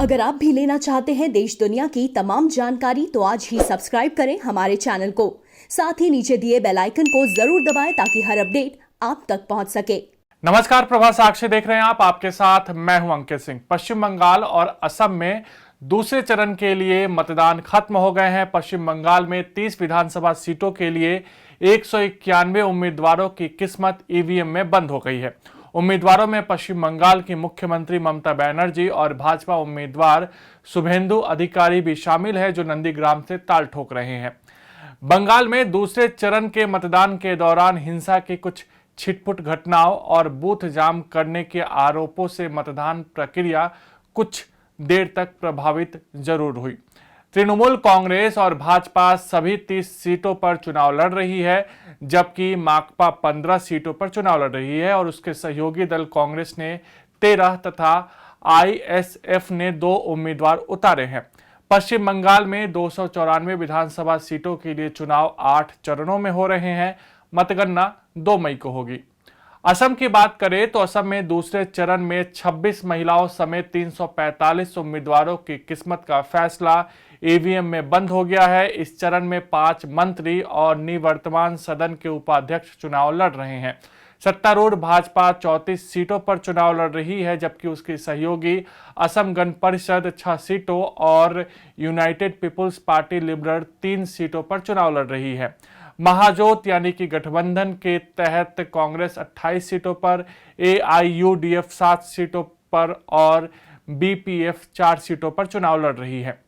अगर आप भी लेना चाहते हैं देश दुनिया की तमाम जानकारी तो आज ही सब्सक्राइब करें हमारे चैनल को। साथ ही नीचे दिए बेल आइकन को जरूर दबाएं ताकि हर अपडेट आप तक पहुंच सके। नमस्कार, प्रभा साक्षी देख रहे हैं आप। आपके साथ मैं हूं अंकित सिंह। पश्चिम बंगाल और असम में दूसरे चरण के लिए मतदान खत्म हो गए हैं। पश्चिम बंगाल में 30 विधानसभा सीटों के लिए 191 उम्मीदवारों की किस्मत ईवीएम में बंद हो गई है। उम्मीदवारों में पश्चिम बंगाल की मुख्यमंत्री ममता बनर्जी और भाजपा उम्मीदवार शुभेंदु अधिकारी भी शामिल है, जो नंदीग्राम से ताल ठोक रहे हैं। बंगाल में दूसरे चरण के मतदान के दौरान हिंसा की कुछ छिटपुट घटनाओं और बूथ जाम करने के आरोपों से मतदान प्रक्रिया कुछ देर तक प्रभावित जरूर हुई। तृणमूल कांग्रेस और भाजपा सभी 30 सीटों पर चुनाव लड़ रही है, जबकि माकपा 15 सीटों पर चुनाव लड़ रही है और उसके सहयोगी दल कांग्रेस ने 13 तथा आईएसएफ ने 2 उम्मीदवार उतारे हैं। पश्चिम बंगाल में 294 विधानसभा सीटों के लिए चुनाव 8 चरणों में हो रहे हैं। मतगणना 2 मई को होगी। असम की बात करें तो असम में दूसरे चरण में 26 महिलाओं समेत 345 उम्मीदवारों की किस्मत का फैसला ईवीएम में बंद हो गया है। इस चरण में 5 मंत्री और निवर्तमान सदन के उपाध्यक्ष चुनाव लड़ रहे हैं। सत्तारूढ़ भाजपा 34 सीटों पर चुनाव लड़ रही है, जबकि उसकी सहयोगी असम गण परिषद 6 सीटों और यूनाइटेड पीपुल्स पार्टी लिबरल 3 सीटों पर चुनाव लड़ रही है। महाजोत यानी कि गठबंधन के तहत कांग्रेस 28 सीटों पर, एआईयूडीएफ 7 सीटों पर और बीपीएफ 4 सीटों पर चुनाव लड़ रही है।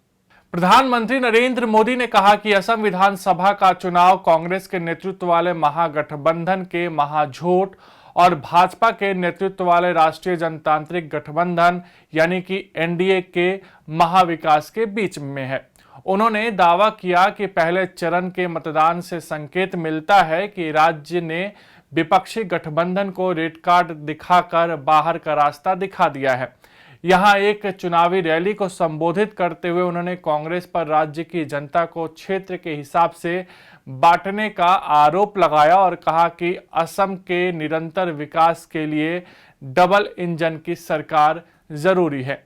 प्रधानमंत्री नरेंद्र मोदी ने कहा कि असम विधानसभा का चुनाव कांग्रेस के नेतृत्व वाले महागठबंधन के महाझोट और भाजपा के नेतृत्व वाले राष्ट्रीय जनतांत्रिक गठबंधन यानी कि एनडीए के महाविकास के बीच में है। उन्होंने दावा किया कि पहले चरण के मतदान से संकेत मिलता है कि राज्य ने विपक्षी गठबंधन को रेड कार्ड दिखाकर बाहर का रास्ता दिखा दिया है। यहां एक चुनावी रैली को संबोधित करते हुए उन्होंने कांग्रेस पर राज्य की जनता को क्षेत्र के हिसाब से बांटने का आरोप लगाया और कहा कि असम के निरंतर विकास के लिए डबल इंजन की सरकार जरूरी है।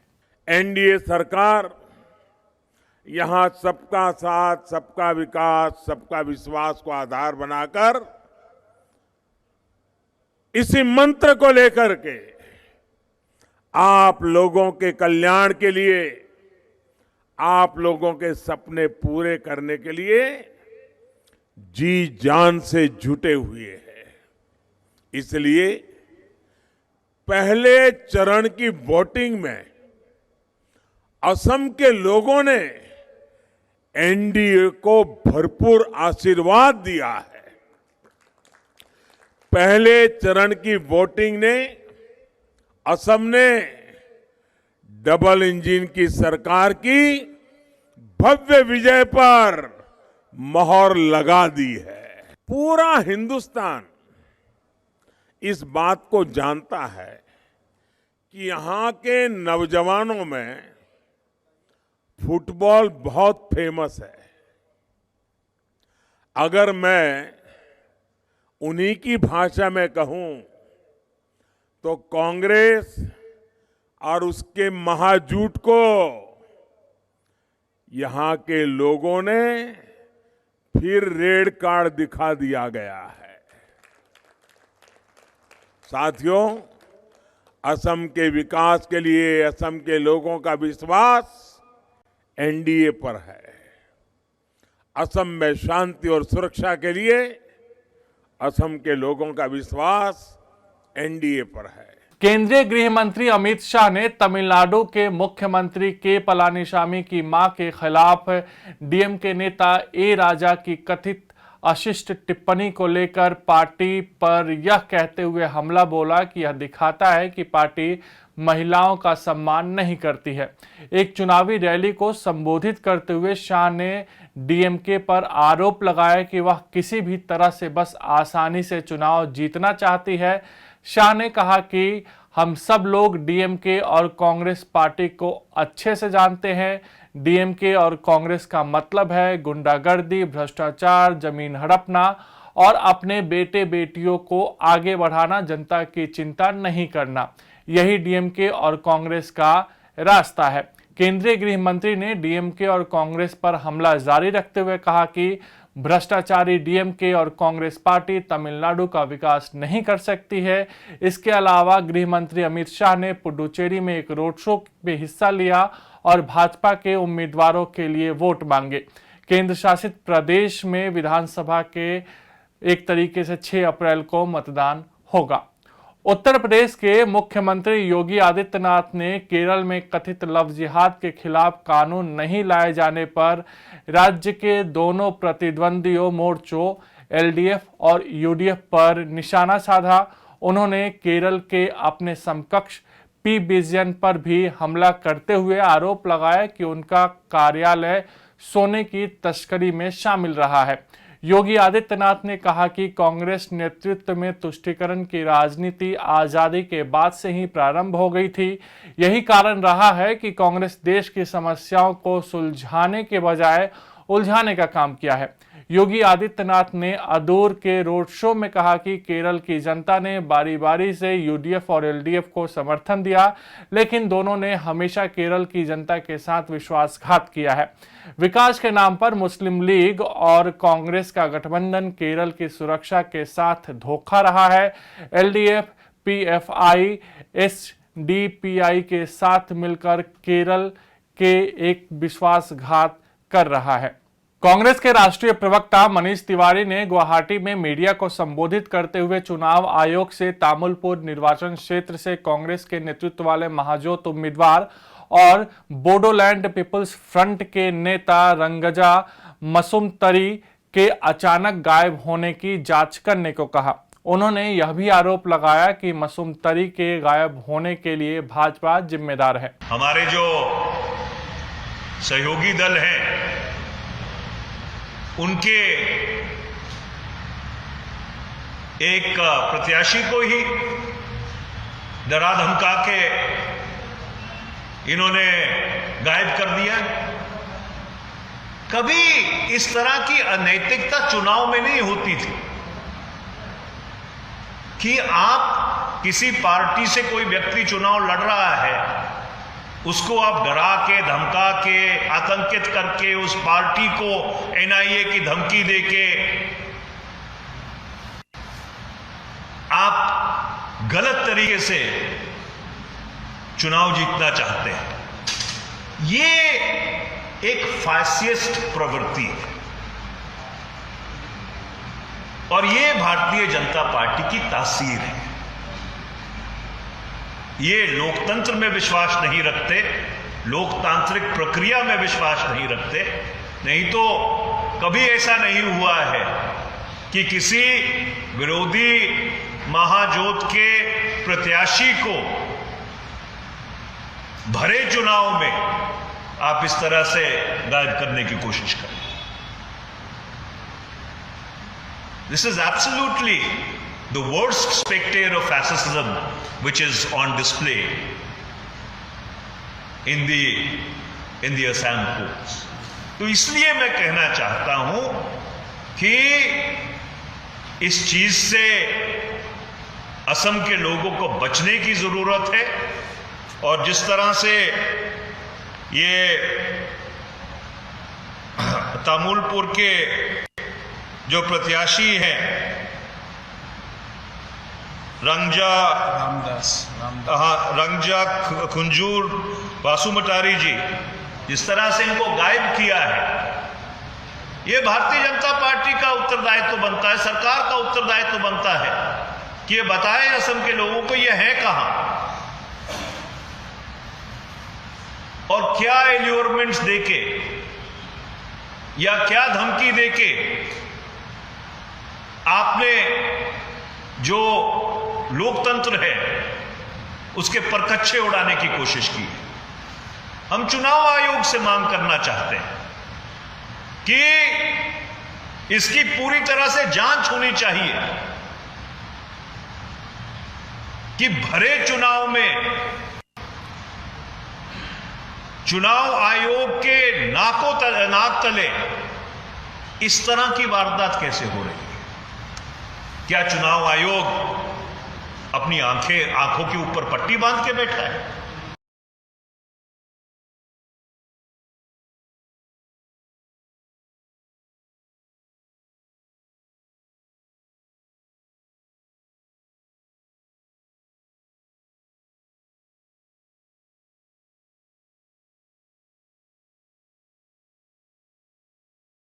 एनडीए सरकार यहां सबका साथ, सबका विकास, सबका विश्वास को आधार बनाकर इसी मंत्र को लेकर के आप लोगों के कल्याण के लिए, आप लोगों के सपने पूरे करने के लिए जी जान से जुटे हुए हैं। इसलिए पहले चरण की वोटिंग में असम के लोगों ने एनडीए को भरपूर आशीर्वाद दिया है। पहले चरण की वोटिंग ने असम ने डबल इंजन की सरकार की भव्य विजय पर मोहर लगा दी है। पूरा हिंदुस्तान इस बात को जानता है कि यहां के नौजवानों में फुटबॉल बहुत फेमस है। अगर मैं उन्हीं की भाषा में कहूं तो कांग्रेस और उसके महाजूट को यहां के लोगों ने फिर रेड कार्ड दिखा दिया गया है। साथियों, असम के विकास के लिए असम के लोगों का विश्वास एनडीए पर है। असम में शांति और सुरक्षा के लिए असम के लोगों का विश्वास एनडीए पर है। केंद्रीय गृह मंत्री अमित शाह ने तमिलनाडु के मुख्यमंत्री के पलानीसामी की मां के खिलाफ डीएमके नेता ए राजा की कथित अशिष्ट टिप्पणी को लेकर पार्टी पर यह कहते हुए हमला बोला कि यह दिखाता है कि पार्टी महिलाओं का सम्मान नहीं करती है। एक चुनावी रैली को संबोधित करते हुए शाह ने डीएमके पर आरोप लगाया कि वह किसी भी तरह से बस आसानी से चुनाव जीतना चाहती है। शाह ने कहा कि हम सब लोग डीएमके और कांग्रेस पार्टी को अच्छे से जानते हैं। डीएमके और कांग्रेस का मतलब है गुंडागर्दी, भ्रष्टाचार, जमीन हड़पना और अपने बेटे बेटियों को आगे बढ़ाना, जनता की चिंता नहीं करना। यही डीएमके और कांग्रेस का रास्ता है। केंद्रीय गृह मंत्री ने डीएमके और कांग्रेस पर हमला जारी रखते हुए कहा कि भ्रष्टाचारी डीएमके और कांग्रेस पार्टी तमिलनाडु का विकास नहीं कर सकती है। इसके अलावा गृह मंत्री अमित शाह ने पुडुचेरी में एक रोड शो में हिस्सा लिया और भाजपा के उम्मीदवारों के लिए वोट मांगे। केंद्र शासित प्रदेश में विधानसभा के एक तरीके से 6 अप्रैल को मतदान होगा। उत्तर प्रदेश के मुख्यमंत्री योगी आदित्यनाथ ने केरल में कथित लव जिहाद के खिलाफ कानून नहीं लाए जाने पर राज्य के दोनों प्रतिद्वंदियों मोर्चों एलडीएफ और यूडीएफ पर निशाना साधा। उन्होंने केरल के अपने समकक्ष पी बिजयन पर भी हमला करते हुए आरोप लगाया कि उनका कार्यालय सोने की तस्करी में शामिल रहा है। योगी आदित्यनाथ ने कहा कि कांग्रेस नेतृत्व में तुष्टीकरण की राजनीति आजादी के बाद से ही प्रारंभ हो गई थी। यही कारण रहा है कि कांग्रेस देश की समस्याओं को सुलझाने के बजाय उलझाने का काम किया है। योगी आदित्यनाथ ने अदूर के रोड शो में कहा कि केरल की जनता ने बारी बारी से यूडीएफ और एलडीएफ को समर्थन दिया, लेकिन दोनों ने हमेशा केरल की जनता के साथ विश्वासघात किया है। विकास के नाम पर मुस्लिम लीग और कांग्रेस का गठबंधन केरल की सुरक्षा के साथ धोखा रहा है। एलडीएफ, पीएफआई, एसडीपीआई के साथ मिलकर केरल के एक विश्वासघात कर रहा है। कांग्रेस के राष्ट्रीय प्रवक्ता मनीष तिवारी ने गुवाहाटी में मीडिया को संबोधित करते हुए चुनाव आयोग से तामुलपुर निर्वाचन क्षेत्र से कांग्रेस के नेतृत्व वाले महाजोत उम्मीदवार और बोडोलैंड पीपल्स फ्रंट के नेता रंगजा मसुमतरी के अचानक गायब होने की जांच करने को कहा। उन्होंने यह भी आरोप लगाया कि मसुमतरी के गायब होने के लिए भाजपा जिम्मेदार है। हमारे जो सहयोगी दल हैं उनके एक प्रत्याशी को ही डरा धमका के इन्होंने गायब कर दिया। कभी इस तरह की अनैतिकता चुनाव में नहीं होती थी कि आप किसी पार्टी से कोई व्यक्ति चुनाव लड़ रहा है, उसको आप डरा के, धमका के, आतंकित करके, उस पार्टी को एनआईए की धमकी देके आप गलत तरीके से चुनाव जीतना चाहते हैं। ये एक फासिस्ट प्रवृत्ति है और ये भारतीय जनता पार्टी की तासीर है। ये लोकतंत्र में विश्वास नहीं रखते, लोकतांत्रिक प्रक्रिया में विश्वास नहीं रखते। नहीं तो कभी ऐसा नहीं हुआ है कि किसी विरोधी महाजोत के प्रत्याशी को भरे चुनाव में आप इस तरह से गायब करने की कोशिश करें। This is absolutely the worst spectator of fascism which is on display in the Assam courts. तो इसलिए मैं कहना चाहता हूं कि इस चीज से असम के लोगों को बचने की जरूरत है और जिस तरह से ये तामुलपुर के जो प्रत्याशी हैं रंगजा खुंजूर वासुमतारी जी, जिस तरह से इनको गायब किया है, ये भारतीय जनता पार्टी का उत्तरदायित्व बनता है, सरकार का उत्तरदायित्व बनता है कि ये बताएं असम के लोगों को ये है कहां और क्या एल्योरमेंट्स देके या क्या धमकी देके आपने जो लोकतंत्र है उसके परकच्छे उड़ाने की कोशिश की। हम चुनाव आयोग से मांग करना चाहते हैं कि इसकी पूरी तरह से जांच होनी चाहिए कि भरे चुनाव में चुनाव आयोग के नाक तले इस तरह की वारदात कैसे हो रही है। क्या चुनाव आयोग अपनी आंखों के ऊपर पट्टी बांध के बैठा है?